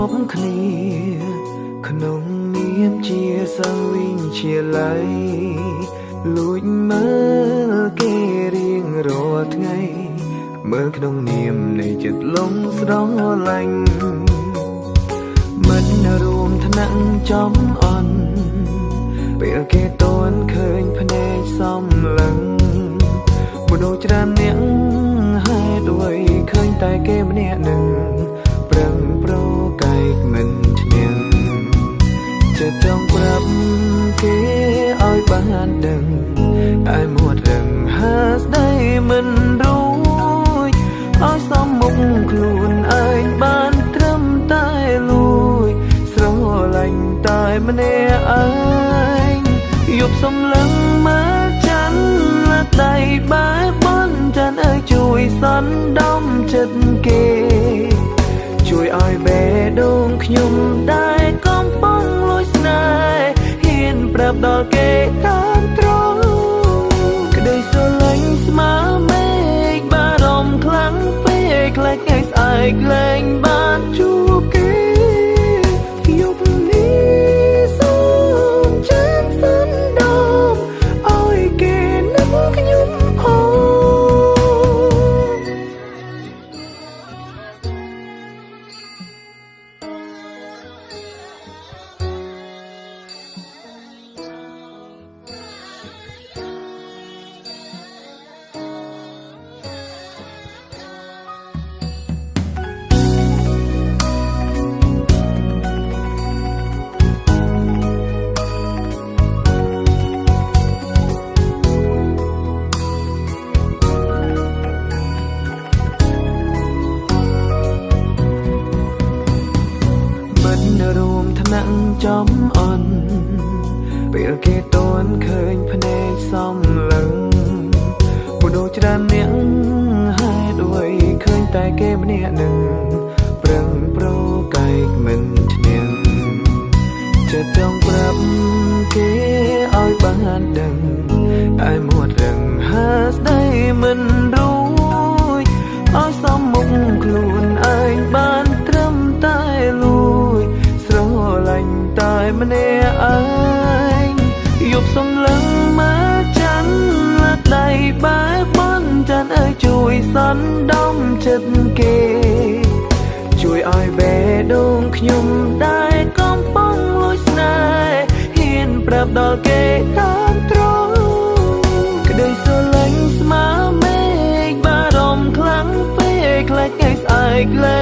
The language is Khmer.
บគ្នាក្នុងនាមជាសង្វិញ្ជាល័យលួចមើលគេរៀងរាល់ថ្ងៃមើលក្នុងនាមនៃចិត្តលងស្រឡាញ់មិនរួមថ្នាក់ចំអន់ពេលគេតន់ឃើញភ្នែកសំឡឹងមនុស្សច្រើនអ្នកហេតុអ្វីឃើញតែគេម្នាក់នឹងប្រឹងប្រកែកមិនឈ្នះចិត្តចង់ប្រាប់គេឲ្យបានដឹងតែមាត់រឹងហាស្ដីមិនរួចឲ្យសមមុខខ្លួនឯងបានត្រឹមតែលួចស្រឡាញ់តែម្នាក់ឯងយប់សំឡឹងមើលច័ន្ទលើកដៃបែបនច័ន្ទអើយជួយសន្តំចិត្តគេជួយឲ្យបេះដូងខ្ញុំដែលកំពុងលួចស្នេហ៍ហ៊ានប្រាប់ដល់គេតាមត្រង់ក្តីស្រឡាញ់ស្មើមេឃបារម្ភខ្លាំងពេកខ្លាចថ្ងៃស្អែកលែងបានជួបគេយប់នេះសូមចានសន្តំឲ្យគេនឹកខ្ញុំផងរួមថ្នាក់ចំអន់ពេលគេតន់ឃើញភ្នែកសំឡឹងមនុស្សច្រើនអ្នកហេតុអ្វីឃើញតែគេម្នាក់នឹងប្រឹងប្រកែកមិនឈ្នះចិត្តចង់ប្រាប់គេឲ្យបានដឹងតែមាត់រឹងហាស្ដីមិនរួចឲ្យសមមុខខ្លួនឯងបានត្រឹមតែលួចស្រឡាញ់តែម្នាក់ឯងយប់សំឡឹងមើលច័ន្ទលើកដៃបែបនច័ន្ទអើយជួយសន្តំចិត្តគេជួយឲ្យបេះដូងខ្ញុំដែលកំពុងលួចស្នេហ៍ហ៊ានប្រាប់ដល់គេតាមត្រង់ក្តីស្រឡាញ់ស្មើមេឃបារម្ភខ្លាំងពេកខ្លាចថ្ងៃស្អែកលែ